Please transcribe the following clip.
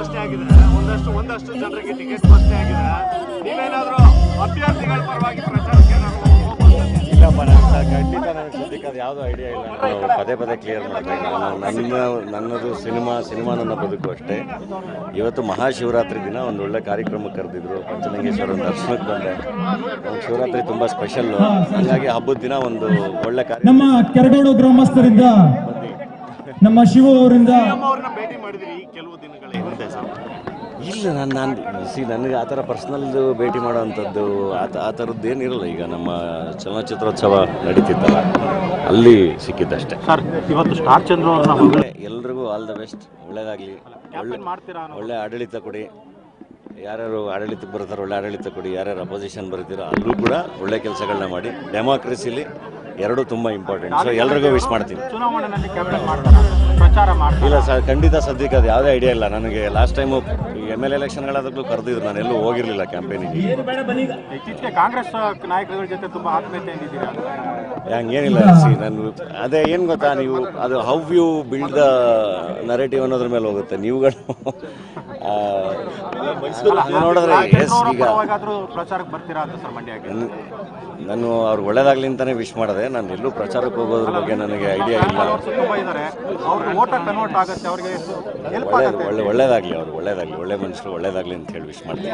ಘೋಷಣೆ ಆಗಿದೆ, ಒಂದಷ್ಟು ಜನರಿಗೆ ಟಿಕೆಟ್ ಘೋಷಣೆ ಆಗಿದೆ. ನೀವೇನಾದರೂ ಅಭ್ಯರ್ಥಿಗಳ ಪರವಾಗಿ ಪ್ರಚಾರಕ್ಕೆ ಇಲ್ಲಪ್ಪ, ಖಂಡಿತ ನನಗೆ ಸದ್ಯಕ್ಕೆ ಅದು ಯಾವುದೂ ಐಡಿಯಾ ಇಲ್ಲ. ನಾನು ಪದೇ ಪದೇ ಕ್ಲಿಯರ್ ಮಾಡ್ತೀನಿ. ನನ್ನದು ಸಿನಿಮಾ ನನ್ನ ಬದುಕು ಅಷ್ಟೇ. ಇವತ್ತು ಮಹಾಶಿವರಾತ್ರಿ ದಿನ ಒಂದು ಒಳ್ಳೆ ಕಾರ್ಯಕ್ರಮಕ್ಕೆ ಕರೆದಿದ್ರು. ಪಂಚಲಿಂಗೇಶ್ವರನ ದರ್ಶನಕ್ಕೆ ಬಂದೆ. ಶಿವರಾತ್ರಿ ತುಂಬ ಸ್ಪೆಷಲ್ಲು, ಹಾಗಾಗಿ ಹಬ್ಬದ ದಿನ ಒಂದು ಒಳ್ಳೆ ಕಾರ್ಯಕ್ರಮ. ನಮ್ಮ ಕೆರಗೋಡು ಗ್ರಾಮಸ್ಥರಿಂದ ನಮ್ಮ ಶಿವ ಅವರಿಂದ ಅವ್ರನ್ನ ಭೇಟಿ ಮಾಡಿದ್ರಿ ಕೆಲವು ದಿನಗಳ ಹಿಂದೆ ಸರ್? ಇಲ್ಲ, ನನಗೆ ಆ ಥರ ಪರ್ಸ್ನಲ್ದು ಭೇಟಿ ಮಾಡೋವಂಥದ್ದು ಆ ಥರದ್ದು ಏನಿರಲ್ಲ. ಈಗ ನಮ್ಮ ಚಲನಚಿತ್ರೋತ್ಸವ ನಡೀತಿತ್ತಲ್ಲ, ಅಲ್ಲಿ ಸಿಕ್ಕಿದ್ದಷ್ಟೇ. ಸರ್, ಇವತ್ತು ಸ್ಟಾರ್ ಚಂದ್ರು ಅವ್ರನ್ನ ಎಲ್ರಿಗೂ ಆಲ್ ದ ಬೆಸ್ಟ್, ಒಳ್ಳೇದಾಗಲಿ. ಒಳ್ಳೆ ಆಡಳಿತ ಕೊಡಿ. ಯಾರ್ಯಾರು ಆಡಳಿತಕ್ಕೆ ಬರ್ತಾರೋ ಒಳ್ಳೆ ಆಡಳಿತ ಕೊಡಿ. ಯಾರ್ಯಾರು ಅಪೋಸಿಷನ್ ಬರ್ತೀರೋ ಅಲ್ಲೂ ಕೂಡ ಒಳ್ಳೆ ಕೆಲಸಗಳನ್ನ ಮಾಡಿ. ಡೆಮಾಕ್ರಸಿಲಿ ಎರಡೂ ತುಂಬ ಇಂಪಾರ್ಟೆಂಟ್. ಸೊ ಎಲ್ರಿಗೂ ವಿಶ್ ಮಾಡ್ತೀನಿ. ಚುನಾವಣೆಯಲ್ಲಿ ಕ್ಯಾಂಪೇನ್ ಮಾಡ್ತಾರೆ, ಪ್ರಚಾರ ಮಾಡ್ತಾರೆ? ಇಲ್ಲ ಸರ್, ಖಂಡಿತ ಸದ್ಯಕ್ಕೆ ಅದು ಯಾವುದೇ ಐಡಿಯಾ ಇಲ್ಲ ನನಗೆ. ಲಾಸ್ಟ್ ಟೈಮು MLA ಎಲೆಕ್ಷನ್ಗಳಾದಾಗಲೂ ಕರೆದಿದ್ರು, ನಾನು ಎಲ್ಲೂ ಹೋಗಿರಲಿಲ್ಲ ಕ್ಯಾಂಪೇನಿಗೆ. ಇತ್ತೀಚೆಗೆ ಕಾಂಗ್ರೆಸ್ ನಾಯಕರುಗಳ ಜೊತೆ ತುಂಬ ಆತ್ಮೀಯತೆಯಿಂದಿದ್ದೀರಾ? ಹಂಗೇನಿಲ್ಲ. ನಾನು ಅದೇ ಏನು ಗೊತ್ತಾ, ನೀವು ಅದು how you build the narrative ಅನ್ನೋದ್ರ ಮೇಲೆ ಹೋಗುತ್ತೆ. ನೀವುಗಳು ನೋಡಿದ್ರೆ ಈಗ ಪ್ರಚಾರಕ್ಕೆ ಬರ್ತೀರಾ ಅಂತ ಸರ್ ಮಂಡ್ಯಕ್ಕೆ? ನಾನು ಅವ್ರಿಗೆ ಒಳ್ಳೇದಾಗಲಿ ಅಂತಲೇ ವಿಶ್ ಮಾಡಿದೆ. ನಾನು ಎಲ್ಲೂ ಪ್ರಚಾರಕ್ಕೆ ಹೋಗೋದ್ರ ಬಗ್ಗೆ ನನಗೆ ಐಡಿಯಾ ಇಲ್ಲ. ಒಳ್ಳೇದಾಗಲಿ, ಅವ್ರಿಗೆ ಒಳ್ಳೇದಾಗಲಿ, ಒಳ್ಳೆ ಮನುಷ್ಯರು ಒಳ್ಳೇದಾಗಲಿ ಅಂತ ಹೇಳಿ ವಿಶ್ ಮಾಡ್ತೀನಿ.